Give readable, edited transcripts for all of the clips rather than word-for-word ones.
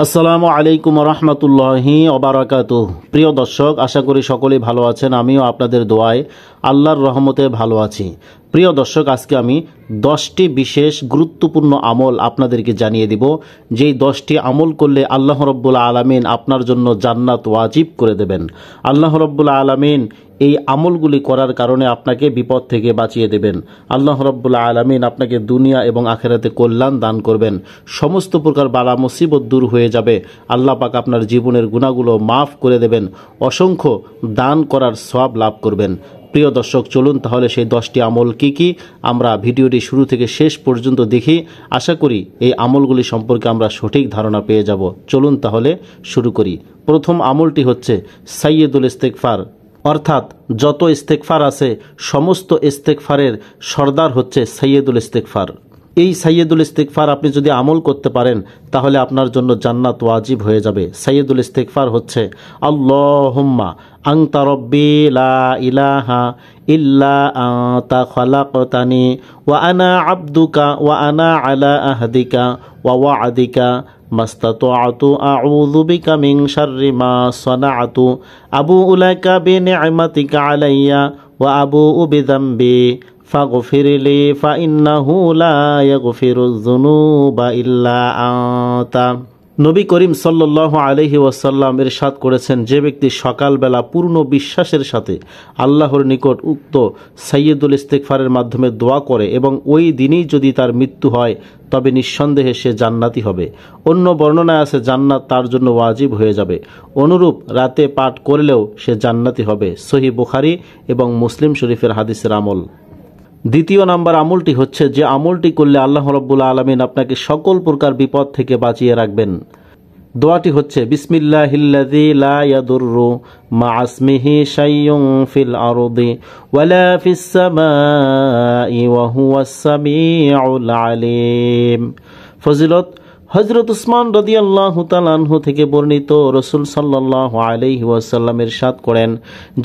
আসসালামু আলাইকুম রহমতুল্লাহি ওবারাকাতুহ। প্রিয় দর্শক, আশা করি সকলেই ভালো আছেন। আমিও আপনাদের দোয়ায় আল্লাহর রহমতে ভালো আছি। প্রিয় দর্শক, আজকে আমি 10টি বিশেষ গুরুত্বপূর্ণ আমল আপনাদেরকে জানিয়ে দিব, যেই 10টি আমল করলে আল্লাহ রব্বুল আলামিন আপনার জন্য জান্নাত ওয়াজিব করে দেবেন। আল্লাহ রব্বুল আলামিন এই আমলগুলি করার কারণে আপনাকে বিপদ থেকে বাঁচিয়ে দেবেন। আল্লাহ রব্বুল আলামিন আপনাকে দুনিয়া এবং আখিরাতে কল্যাণ দান করবেন। সমস্ত প্রকার বালা মুসিবত দূর হয়ে যাবে। আল্লাহ পাক আপনার জীবনের গুনাহগুলো মাফ করে দেবেন। অসংখ্য দান করার সওয়াব লাভ করবেন। প্রিয় দর্শক, চলুন তাহলে সেই 10টি আমল কি আমরা ভিডিওটি শুরু থেকে শেষ পর্যন্ত দেখি। আশা করি এই আমলগুলি সম্পর্কে আমরা সঠিক ধারণা পেয়ে যাব। চলুন তাহলে শুরু করি। প্রথম আমলটি হচ্ছে সাইয়্যিদুল ইস্তেগফার, অর্থাৎ যত ইস্তেগফার আছে সমস্ত ইস্তেগফারের সর্দার হচ্ছে সাইয়্যিদুল ইস্তেগফার। এই সাইয়্যিদুল ইস্তেগফার আপনি যদি আমল করতে পারেন তাহলে আপনার জন্য জান্নাত ওয়াজিব হয়ে যাবে। সাইয়্যিদুল ইস্তেগফার হচ্ছে আল্লাহুম্মা আনতা রব্বি লা ইলাহা ইল্লা আনতা খালাকতানি ওয়া আনা আবদুকা ওয়া আনা আলা আহদিকা ওয়া ওয়া'দিকা মাস্তাতআতু আউযু বিকা মিন শাররি মা সানাআতু আবুউ লাকা বিনি'মাতিকা আলাইয়া ওয়া আবুউ বিযামবি ফাগফিরলি ফাইন্নাহু লা ইয়াগফিরুয যুনুবা ইল্লা আনতা। নবী করিম সাল্লাল্লাহু আলাইহি ওয়াসাল্লাম ইরশাদ করেছেন, যে ব্যক্তি সকালবেলা পূর্ণ বিশ্বাসের সাথে আল্লাহর নিকট উক্ত সাইয়্যিদুল ইস্তেগফারের মাধ্যমে দোয়া করে এবং ওই দিনই যদি তার মৃত্যু হয় তবে নিঃসন্দেহে সে জান্নাতি হবে। অন্য বর্ণনায় আছে জান্নাত তার জন্য ওয়াজিব হয়ে যাবে। অনুরূপ রাতে পাঠ করলেও সে জান্নাতি হবে। সহিহ বুখারী এবং মুসলিম শরীফের হাদিসের আমল। দ্বিতীয় নাম্বার আমলটি হচ্ছে, যে আমলটি করলে আল্লাহ রাব্বুল আলামিন আপনাকে সকল প্রকার বিপদ থেকে বাঁচিয়ে রাখবেন। দোয়াটি হচ্ছে বিসমিল্লাহিল্লাযী লা ইয়াদুররু মা ইসমিহি শাইউন ফিল আরদি ওয়ালা ফিস সামাই ওয়া হুয়াস সামিউল আলিম। ফজিলত হযরত উসমান রাদিয়াল্লাহু তাআলা আনহু থেকে বর্ণিত, রাসূল সাল্লাল্লাহু আলাইহি ওয়াসাল্লাম ইরশাদ করেন,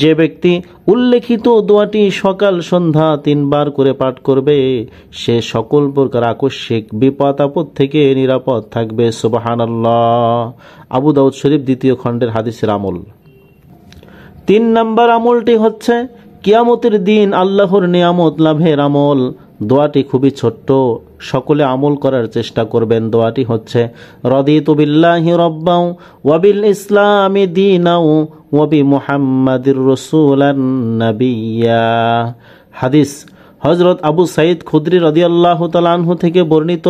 যে ব্যক্তি উল্লেখিত দোয়াটি সকাল সন্ধ্যা 3 বার করে পাঠ করবে সে সকল প্রকার আকস্মিক বিপদ আপদ থেকে নিরাপদ থাকবে। সুবহানাল্লাহ। আবু দাউদ শরীফ 2য় খণ্ডের হাদিসের আমল। 3 নম্বর আমলটি হচ্ছে কিয়ামতের দিন আল্লাহর নিয়ামত লাভের আমল। দোয়াটি খুবই ছোট্ট, সকলে আমল করার চেষ্টা করবেন। দোয়াটি হচ্ছে রাদিতু বিল্লাহি রাব্বাও ওয়া বিল ইসলামি দীনাও ওয়া বি মুহাম্মাদির রাসূলান নাবিয়্যা। হাদিস হযরত আবু সাঈদ খুদরি রাদিয়াল্লাহু তাআলা আনহু থেকে বর্ণিত,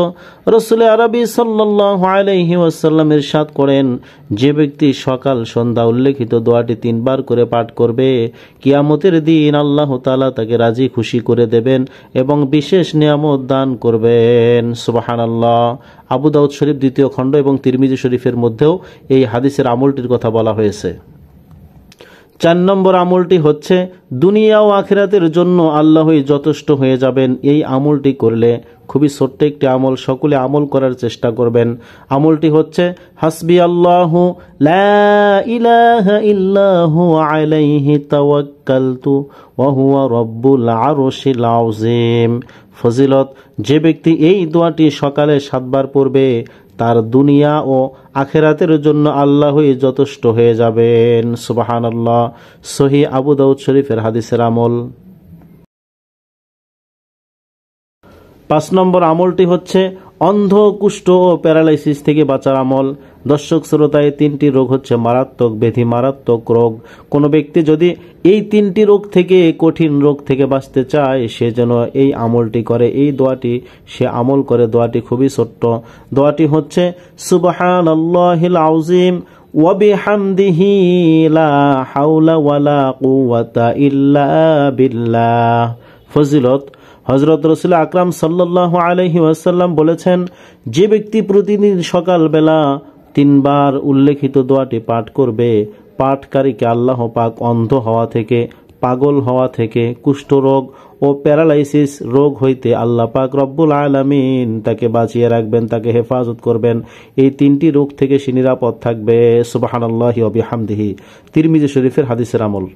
রাসূল আরবি সাল্লাল্লাহু আলাইহি ওয়াসাল্লাম ইরশাদ করেন, যে ব্যক্তি সকাল সন্ধ্যা উল্লেখিত দোয়াটি 3 বার করে পাঠ করবে কিয়ামতের দিন আল্লাহ তাআলা তাকে রাজি খুশি করে দেবেন এবং বিশেষ নিয়ামত দান করবেন। সুবহানাল্লাহ। আবু দাউদ শরীফ 2য় খণ্ড এবং তিরমিজি শরীফের মধ্যেও এই হাদিসের আমলটির কথা বলা হয়েছে। 4 নম্বর আমলটি হচ্ছে দুনিয়া ও আখিরাতের জন্য আল্লাহই যথেষ্ট হয়ে যাবেন। এই আমলটি করলে খুবই ছোট্ট একটি আমল, সকলে আমল করার চেষ্টা করবেন। আমলটি হচ্ছে হাসবি আল্লাহু লা ইলাহা ইল্লাহু আলাইহি তাওয়াক্কালতু ওয়া হুয়া রাব্বুল আরশিল আযীম। ফজিলত, যে ব্যক্তি এই দোয়াটি সকালে 7 বার পড়বে তার দুনিয়া ও আখিরাতের জন্য আল্লাহই যথেষ্ট হয়ে যাবেন। সুবহানাল্লাহ। সহিহ আবু দাউদ শরীফের হাদিসের আমল। 5 নম্বর আমলটি হচ্ছে অন্ধ, কুষ্ঠ ও প্যারালাইসিস থেকে বাঁচার আমল। দর্শক শ্রোতা, এই 3টি রোগ হচ্ছে মারাত্মক ব্যাধি, মারাত্মক রোগ। কোনো ব্যক্তি যদি এই 3টি রোগ থেকে, কঠিন রোগ থেকে বাঁচতে চায় সে যেন এই আমলটি করে, এই দোয়াটি সে আমল করে। দোয়াটি খুবই ছোট্ট। দোয়াটি হচ্ছে সুবহানাল্লাহিল আযীম ওয়া বিহামদিহি লা হাওলা ওয়ালা কুওয়াতা ইল্লা বিল্লাহ। ফজিলত, হযরত রাসূল আকরাম সাল্লাল্লাহু আলাইহি ওয়াসাল্লাম বলেছেন, যে ব্যক্তি প্রতিদিন সকালবেলা 3 বার উল্লেখিত দোয়াটি পাঠ করবে পাঠকারীকে আল্লাহ পাক অন্ধ হওয়া থেকে, পাগল হওয়া থেকে, কুষ্ঠরোগ ও প্যারালাইসিস রোগ হইতে আল্লাহ পাক রব্বুল আলামিন তাকে বাঁচিয়ে রাখবেন, তাকে হেফাজত করবেন। এই 3টি রোগ থেকে সে নিরাপদ থাকবে। সুবহানাল্লাহি ওয়া বিহামদিহি। তিরমিজি শরীফের হাদিসের আমল।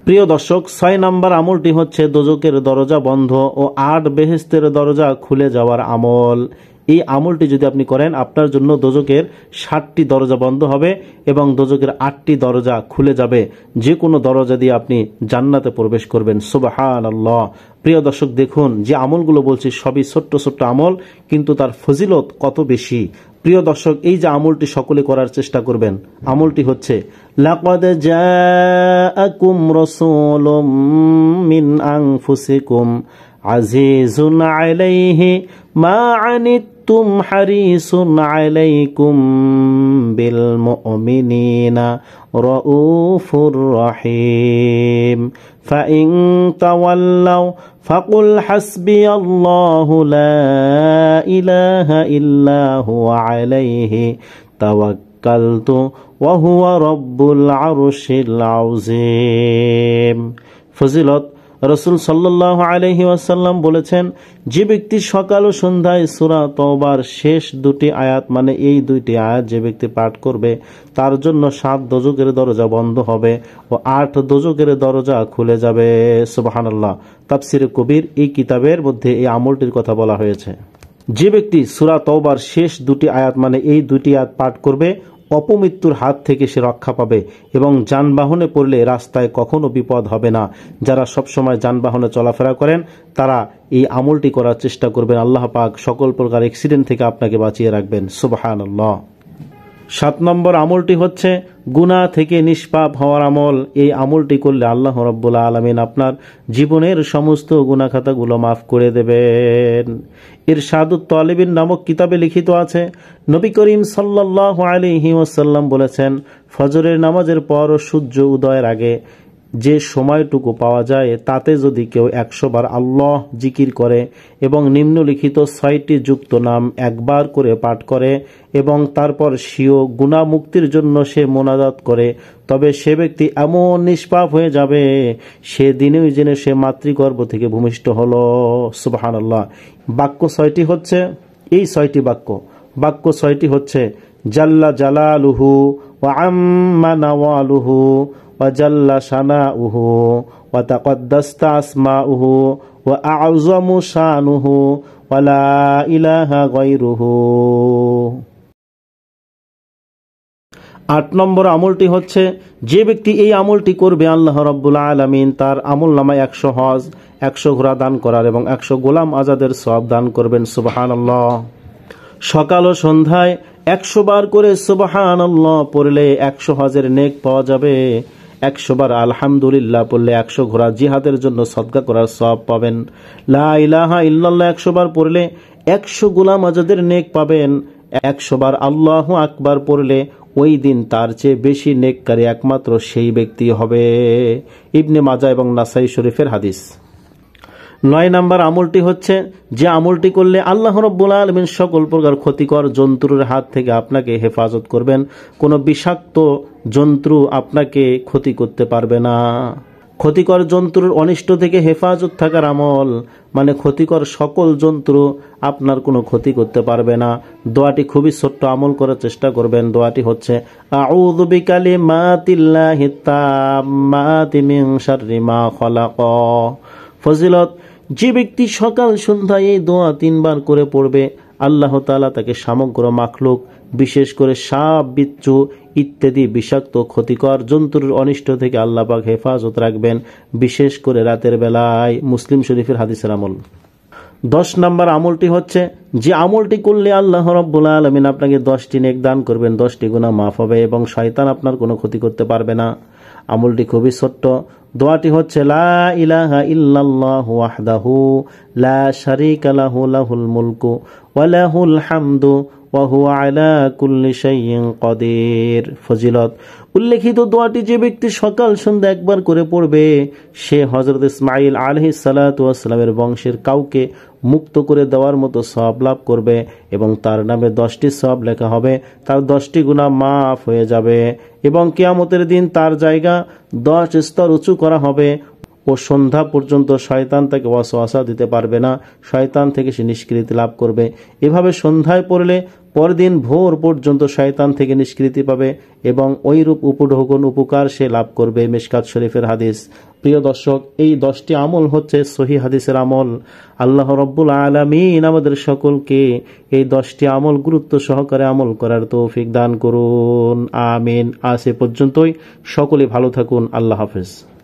প্রিয় দর্শক, 6 নম্বর আমলটি হচ্ছে দোজকের দরজা বন্ধ ও 8 বেহেশতের দরজা খুলে যাওয়ার আমল। এই আমলটি যদি আপনি করেন আপনার জন্য দোজকের 60টি দরজা বন্ধ হবে এবং দোজকের 8টি দরজা খুলে যাবে। যে কোনো দরজা দিয়ে আপনি জান্নাতে প্রবেশ করবেন। সুবহানাল্লাহ। প্রিয় দর্শক, দেখুন যে আমলগুলো বলছি সবই ছোট্ট ছোট্ট আমল, কিন্তু তার ফজিলত কত বেশি। প্রিয় দর্শক, এই যে আমলটি সকলে করার চেষ্টা করবেন। আমলটি হচ্ছে লাকাদ জাআকুম রাসূলুম মিন আনফুসিকুম আজিজুন আলাইহি মা আনিতুম হারিসুন আলাইকুম বিল মুমিনিনা রাউফুর রহিম ফাইন তাওয়াল্লাউ ফাকুল হাসবিয়াল্লাহু লা ইলাহা ইল্লা হুয়া আলাইহি তাওয়াক্কালতু ওয়া হুয়া রাব্বুল আরশিল আযীম। ফজিলত, রাসূল সাল্লাল্লাহু আলাইহি ওয়াসাল্লাম বলেছেন, যে ব্যক্তি সকাল ও সন্ধ্যায় সূরা তওবার শেষ দুটি আয়াত মানে এই দুইটি আয়াত যে ব্যক্তি পাঠ করবে তার জন্য 7 দোজকের দরজা বন্ধ হবে ও 8 দোজকের দরজা খুলে যাবে। সুবহানাল্লাহ। তাফসীরে কবির এই কিতাবের মধ্যে এই আমলটির কথা বলা হয়েছে। যে ব্যক্তি সূরা তওবার শেষ দুটি আয়াত মানে এই দুটি আয়াত পাঠ করবে অপমৃত্যুর হাত থেকে সে রক্ষা পাবে এবং যানবাহনে পড়লে রাস্তায় কখনো বিপদ হবে না। যারা সবসময় যানবাহনে চলাফেরা করেন তারা এই আমলটি করার চেষ্টা করবেন। আল্লাহ পাক সকল প্রকার অ্যাক্সিডেন্ট থেকে আপনাকে বাঁচিয়ে রাখবেন। সুবহানাল্লাহ। 7 নম্বর আমলটি হচ্ছে গুনাহ থেকে নিষ্পাপ হওয়ার আমল। এই আমলটি করলে আল্লাহ রাব্বুল আলামিন আপনার জীবনের সমস্ত গুনাহ খাতাগুলো মাফ করে দেবেন। ইরশাদুত তালিবিন নামক কিতাবে লিখিত আছে, নবী করিম সাল্লাল্লাহু আলাইহি ওয়াসাল্লাম বলেছেন, ফজরের নামাজের পর সূর্য উদয়ের আগে যে সময়টুকু পাওয়া যায় তাতে যদি কেউ 100 বার আল্লাহ জিকির করে এবং নিম্নলিখিত 6টি যুক্ত নাম একবার করে পাঠ করে এবং তারপর স্বীয় গুনাহ মুক্তির জন্য সে মোনাজাত করে, তবে সে ব্যক্তি এমন নিষ্পাপ হয়ে যাবে সে দিনেই যেন সে মাতৃগর্ভ থেকে ভূমিষ্ঠ হলো। সুবহানাল্লাহ। বাক্য 6টি হচ্ছে এই 6টি বাক্য 6টি হচ্ছে জাল্লা জালালুহু ওয়া আম্মা নাওয়ালুহু ওয়া জাল্লা শানাউহু ওয়া তাকাদ্দাসতা আসমাউহু ওয়া আ'যামু শানুহু ওয়া লা ইলাহা গায়রুহু। 8 নম্বর আমলটি হচ্ছে, যে ব্যক্তি এই আমলটি করবে আল্লাহ রাব্বুল আলামিন তার আমলনামায় 100 হজ, 100 ঘোড়া দান করার এবং 100 গোলাম আজাদের সওয়াব দান করবেন। সুবহানাল্লাহ। সকাল ও সন্ধ্যায় 100 বার করে সুবহানাল্লাহ পড়লে 100 হজের নেক পাওয়া যাবে। 100 বার আলহামদুলিল্লাহ পড়লে 100 ঘোড়া জিহাদের জন্য সদকা করার সওয়াব পাবেন। লা ইলাহা ইল্লাল্লাহ 100 বার পড়লে 100 গোলাম আজাদের নেক পাবেন। 100 বার আল্লাহু আকবার পড়লে ওই দিন তার চেয়ে বেশি নেককারী একমাত্র সেই ব্যক্তি হবে। ইবনে মাজাহ এবং নাসাই শরীফের হাদিস। 9 নম্বর আমলটি হচ্ছে, যে আমলটি করলে আল্লাহ রাব্বুল আলামিন সকল প্রকার ক্ষতিকর জন্তুর হাত থেকে আপনাকে হেফাজত করবেন। কোনো বিষাক্ত জন্তু আপনাকে ক্ষতি করতে পারবে না। ক্ষতিকর জন্তুর অনিষ্ট থেকে হেফাজত থাকার আমল মানে ক্ষতিকর সকল জন্তু আপনার কোনো ক্ষতি করতে পারবে না। দোয়াটি খুবই ছোট্ট, আমল করার চেষ্টা করবেন। দোয়াটি হচ্ছে আউযু বিকালিমাতিল্লাহি তাম্মাতি মিন শাররি মা খালাক। ফজিলত, যে ব্যক্তি সকাল সন্ধ্যায় এই দোয়া 3 বার করে পড়বে আল্লাহ তাআলা তাকে সমগ্র মাখলুক বিশেষ করে সাপ, বিচ্ছু ইত্যাদি বিষাক্ত ক্ষতিকর জন্তুর অনিষ্ট থেকে আল্লাহ পাক হেফাজত রাখবেন, বিশেষ করে রাতের বেলায়। মুসলিম শরীফের হাদিসের আমল। 10 নম্বর আমলটি হচ্ছে, যে আমলটি করলে আল্লাহ রাব্বুল আলামিন আপনাকে 10টি নেক দান করবেন, 10টি গুনাহ মাফ হবে এবং শয়তান আপনার কোনো ক্ষতি করতে পারবে না। আমলটি খুবই ছোট্ট। দোয়াটি হচ্ছে লা ইলাহা ইল্লাল্লাহু ওয়াহদাহু লা শারীকা লাহু লাহুল মুলকু ওয়া লাহুল হামদু ওয়া হুয়া আলা কুল্লি শাইইন কাদির। ফজিলত, উল্লেখিত দোয়াটি যে ব্যক্তি সকাল সন্ধ্যা একবার করে পড়বে সে হযরত ইসমাঈল আলাইহিস সালাতু ওয়াস সালামের বংশের কাউকে মুক্ত করে দেওয়ার মতো সওয়াব লাভ করবে এবং তার নামে 10টি সওয়াব লেখা হবে, তার 10টি গুনাহ মাফ হয়ে যাবে এবং কিয়ামতের দিন তার জায়গা 10 স্তর উঁচু করা হবে ও সন্ধ্যা পর্যন্ত শয়তান তাকে ওয়াসওয়াসা দিতে পারবে না, শয়তান থেকে সে নিষ্কৃতি লাভ করবে। এভাবে সন্ধ্যায় পড়লে পরদিন ভোর পর্যন্ত শয়তান থেকে নিষ্কৃতি পাবে এবং ওইরূপ উপঢৌকন উপকার সে লাভ করবে। মিশকাত শরীফের হাদিস। প্রিয় দর্শক, এই 10টি আমল হচ্ছে সহিহ হাদিসের আমল। আল্লাহ রব্বুল আলামিন আমাদের সকলকে এই 10টি আমল গুরুত্ব সহকারে আমল করার তৌফিক দান করুন, আমিন। আজ এ পর্যন্তই। সকলে ভালো থাকুন। আল্লাহ হাফেজ।